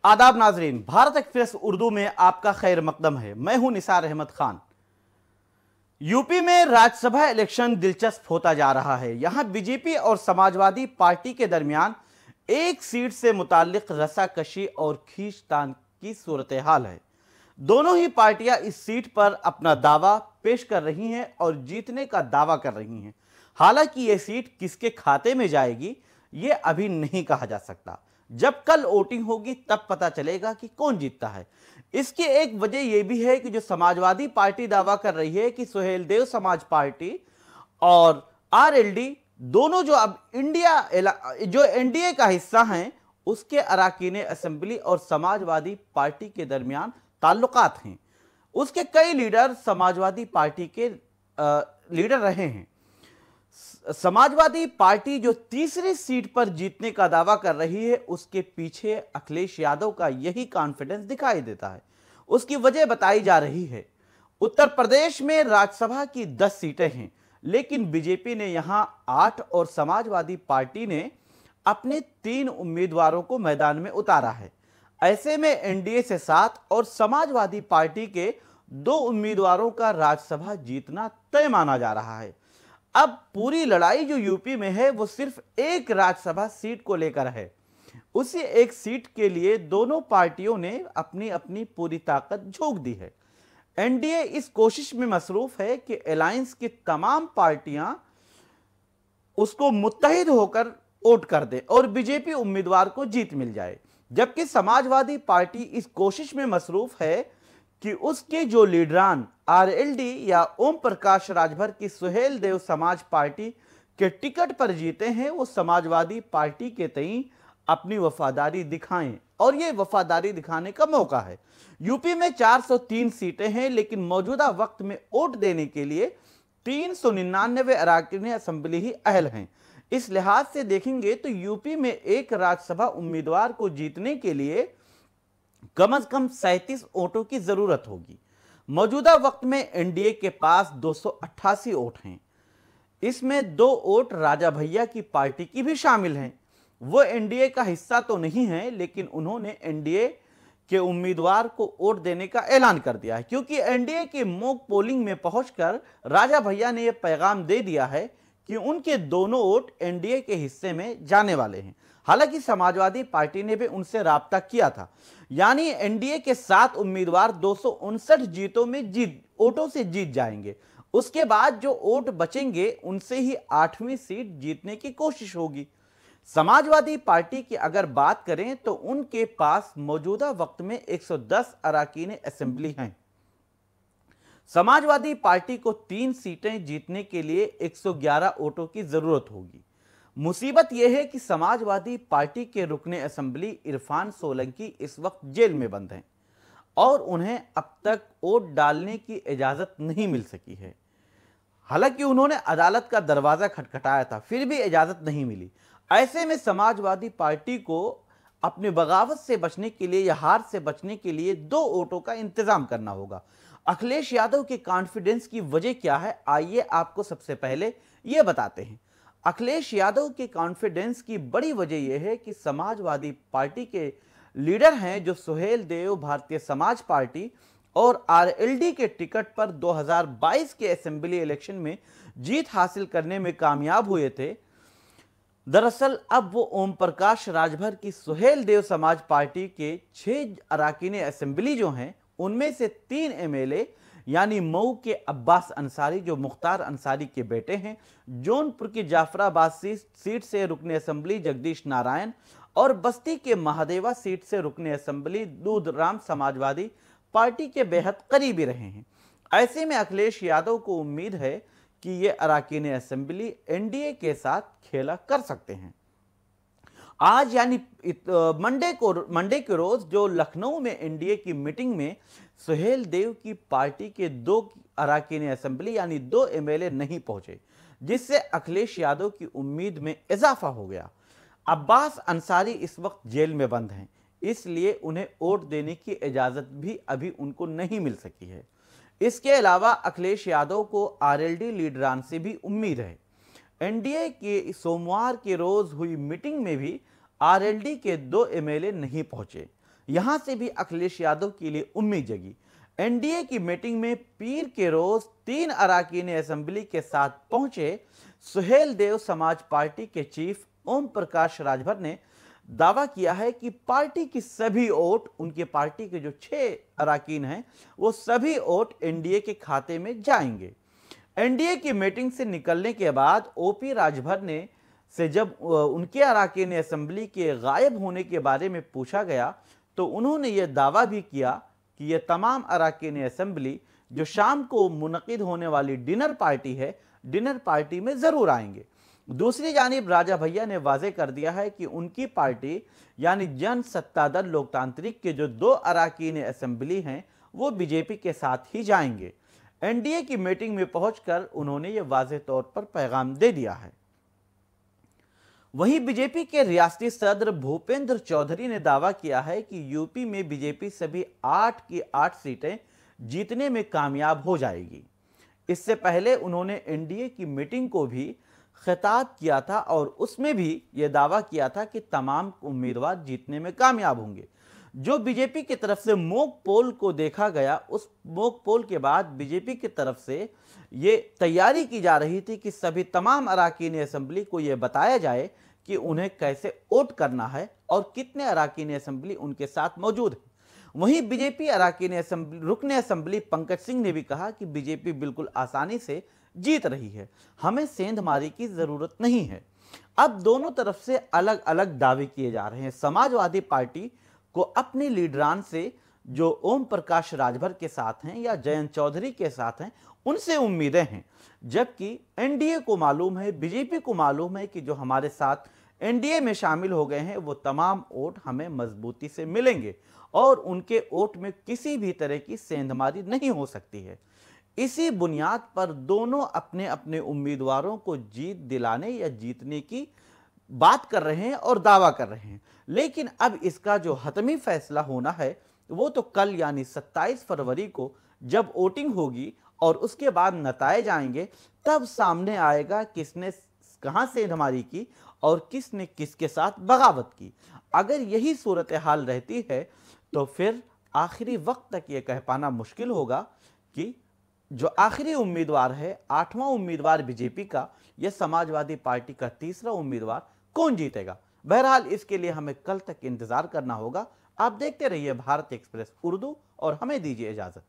आदाब नाजरीन, भारत एक्सप्रेस उर्दू में आपका खैर मकदम है। मैं हूं निसार अहमद खान। यूपी में राज्यसभा इलेक्शन दिलचस्प होता जा रहा है। यहां बीजेपी और समाजवादी पार्टी के दरमियान एक सीट से मुताल्लिक रस्साकशी और खींचतान की सूरत हाल है। दोनों ही पार्टियां इस सीट पर अपना दावा पेश कर रही हैं और जीतने का दावा कर रही हैं। हालांकि यह सीट किसके खाते में जाएगी यह अभी नहीं कहा जा सकता। जब कल वोटिंग होगी तब पता चलेगा कि कौन जीतता है। इसकी एक वजह यह भी है कि जो समाजवादी पार्टी दावा कर रही है कि सुहेलदेव समाज पार्टी और आरएलडी दोनों जो अब एनडीए का हिस्सा हैं, उसके अराकीन असेंबली और समाजवादी पार्टी के दरमियान ताल्लुकात हैं। उसके कई लीडर समाजवादी पार्टी के लीडर रहे हैं। समाजवादी पार्टी जो तीसरी सीट पर जीतने का दावा कर रही है, उसके पीछे अखिलेश यादव का यही कॉन्फिडेंस दिखाई देता है। उसकी वजह बताई जा रही है। उत्तर प्रदेश में राज्यसभा की 10 सीटें हैं, लेकिन बीजेपी ने यहां 8 और समाजवादी पार्टी ने अपने 3 उम्मीदवारों को मैदान में उतारा है। ऐसे में एनडीए से 7 और समाजवादी पार्टी के 2 उम्मीदवारों का राज्यसभा जीतना तय माना जा रहा है। अब पूरी लड़ाई जो यूपी में है वो सिर्फ एक राज्यसभा सीट को लेकर है। उसी एक सीट के लिए दोनों पार्टियों ने अपनी अपनी पूरी ताकत झोंक दी है। एनडीए इस कोशिश में मसरूफ है कि अलायंस की तमाम पार्टियां उसको मुत्तहिद होकर वोट कर दे और बीजेपी उम्मीदवार को जीत मिल जाए, जबकि समाजवादी पार्टी इस कोशिश में मसरूफ है कि उसके जो लीडरान आरएलडी या ओम प्रकाश राजभर की सुहेलदेव समाज पार्टी के टिकट पर जीते हैं, वो समाजवादी पार्टी के तई अपनी वफादारी दिखाएं। और ये वफादारी दिखाने का मौका है। यूपी में 403 सीटें हैं, लेकिन मौजूदा वक्त में वोट देने के लिए 399 अराकीन असेंबली ही अहल हैं। इस लिहाज से देखेंगे तो यूपी में एक राज्यसभा उम्मीदवार को जीतने के लिए कम से कम 37 वोटों की जरूरत होगी। मौजूदा वक्त में एनडीए के पास 288 वोट हैं। इसमें 2 वोट राजा भैया की पार्टी की भी शामिल हैं। वो एनडीए का हिस्सा तो नहीं है, लेकिन उन्होंने एनडीए के उम्मीदवार को वोट देने का ऐलान कर दिया है, क्योंकि एनडीए की मॉक पोलिंग में पहुंचकर राजा भैया ने यह पैगाम दे दिया है कि उनके दोनों वोट एनडीए के हिस्से में जाने वाले हैं। हालांकि समाजवादी पार्टी ने भी उनसे राब्ता किया था, यानी एनडीए के 7 उम्मीदवार 259 वोटों से जीत जाएंगे। उसके बाद जो वोट बचेंगे उनसे ही 8वीं सीट जीतने की कोशिश होगी। समाजवादी पार्टी की अगर बात करें तो उनके पास मौजूदा वक्त में 110 अराकीन असेंबली हैं। समाजवादी पार्टी को 3 सीटें जीतने के लिए 111 वोटों की जरूरत होगी। मुसीबत यह है कि समाजवादी पार्टी के रुकने असेंबली इरफान सोलंकी इस वक्त जेल में बंद हैं और उन्हें अब तक वोट डालने की इजाजत नहीं मिल सकी है। हालांकि उन्होंने अदालत का दरवाजा खटखटाया था, फिर भी इजाजत नहीं मिली। ऐसे में समाजवादी पार्टी को अपने बगावत से बचने के लिए या हार से बचने के लिए 2 वोटों का इंतजाम करना होगा। अखिलेश यादव के कॉन्फिडेंस की वजह क्या है, आइए आपको सबसे पहले यह बताते हैं। अखिलेश यादव के कॉन्फिडेंस की बड़ी वजह यह है कि समाजवादी पार्टी के लीडर हैं जो सुहेलदेव भारतीय समाज पार्टी और आरएलडी के टिकट पर 2022 के असेंबली इलेक्शन में जीत हासिल करने में कामयाब हुए थे। दरअसल अब वो ओम प्रकाश राजभर की सुहेलदेव समाज पार्टी के 6 अराकीन असेंबली जो हैं, उनमें से 3 एमएलए यानी मऊ के अब्बास अंसारी जो मुख्तार अंसारी के बेटे हैं, जौनपुर की जाफराबाद सीट से रुकने असेंबली जगदीश नारायण और बस्ती के महादेवा सीट से रुकने असेंबली दूधराम समाजवादी पार्टी के बेहद करीबी रहे हैं। ऐसे में अखिलेश यादव को उम्मीद है कि ये अराकीन असेंबली एनडीए के साथ खेला कर सकते हैं। आज यानी मंडे के रोज जो लखनऊ में एनडीए की मीटिंग में सुहेलदेव की पार्टी के 2 अराकीन असेंबली यानी 2 एमएलए नहीं पहुंचे, जिससे अखिलेश यादव की उम्मीद में इजाफा हो गया। अब्बास अंसारी इस वक्त जेल में बंद हैं, इसलिए उन्हें वोट देने की इजाजत भी अभी उनको नहीं मिल सकी है। इसके अलावा अखिलेश यादव को आरएलडी लीडरान से भी उम्मीद है। एनडीए की सोमवार के रोज हुई मीटिंग में भी आरएलडी के 2 एमएलए नहीं पहुंचे, यहां से भी अखिलेश यादव के लिए उम्मीद जगी। एनडीए की मीटिंग में पीर के रोज 3 अरकान असेंबली के साथ पहुंचे सुहेल देव समाज पार्टी के चीफ ओम प्रकाश राजभर ने दावा किया है कि पार्टी की सभी वोट, उनके पार्टी के जो 6 अरकान हैं, वो सभी वोट एनडीए के खाते में जाएंगे। एनडीए की मीटिंग से निकलने के बाद ओपी राजभर ने से जब उनके अरकान असेंबली के गायब होने के बारे में पूछा गया तो उन्होंने यह दावा भी किया कि यह तमाम अरकान असेंबली जो शाम को मुनक़िद होने वाली डिनर पार्टी है, डिनर पार्टी में जरूर आएंगे। दूसरी जानिब राजा भैया ने वाजे कर दिया है कि उनकी पार्टी यानी जन सत्ता दल लोकतांत्रिक के जो 2 अरकान असेंबली हैं वो बीजेपी के साथ ही जाएंगे। एनडीए की मीटिंग में पहुंचकर उन्होंने ये वाजे तौर पर पैगाम दे दिया है। वहीं बीजेपी के रियासती सदर भूपेंद्र चौधरी ने दावा किया है कि यूपी में बीजेपी सभी 8 की 8 सीटें जीतने में कामयाब हो जाएगी। इससे पहले उन्होंने एनडीए की मीटिंग को भी खिताब किया था और उसमें भी यह दावा किया था कि तमाम उम्मीदवार जीतने में कामयाब होंगे। जो बीजेपी की तरफ से मॉक पोल को देखा गया, उस मॉक पोल के बाद बीजेपी की तरफ से ये तैयारी की जा रही थी कि सभी तमाम अरकान असेंबली को यह बताया जाए कि उन्हें कैसे वोट करना है और कितने अरकान असेंबली उनके साथ मौजूद है। वहीं बीजेपी रुकन असेंबली पंकज सिंह ने भी कहा कि बीजेपी बिल्कुल आसानी से जीत रही है, हमें सेंधमारी की जरूरत नहीं है। अब दोनों तरफ से अलग अलग दावे किए जा रहे हैं। समाजवादी पार्टी को अपने लीडरान से जो ओम प्रकाश राजभर के साथ हैं या जयंत चौधरी के साथ हैं, उनसे उम्मीदें हैं, जबकि एनडीए को मालूम है, बीजेपी को मालूम है कि जो हमारे साथ एनडीए में शामिल हो गए हैं वो तमाम वोट हमें मजबूती से मिलेंगे और उनके वोट में किसी भी तरह की सेंधमारी नहीं हो सकती है। इसी बुनियाद पर दोनों अपने अपने उम्मीदवारों को जीत दिलाने या जीतने की बात कर रहे हैं और दावा कर रहे हैं। लेकिन अब इसका जो हतमी फैसला होना है वो तो कल यानी 27 फरवरी को जब वोटिंग होगी और उसके बाद नताए आएंगे, तब सामने आएगा किसने कहां सेंधमारी की और किसने किसके साथ बगावत की। अगर यही सूरत हाल रहती है तो फिर आखिरी वक्त तक ये कह पाना मुश्किल होगा कि जो आखिरी उम्मीदवार है, 8वां उम्मीदवार बीजेपी का या समाजवादी पार्टी का तीसरा उम्मीदवार कौन जीतेगा। बहरहाल इसके लिए हमें कल तक इंतजार करना होगा। आप देखते रहिए भारत एक्सप्रेस उर्दू और हमें दीजिए इजाजत।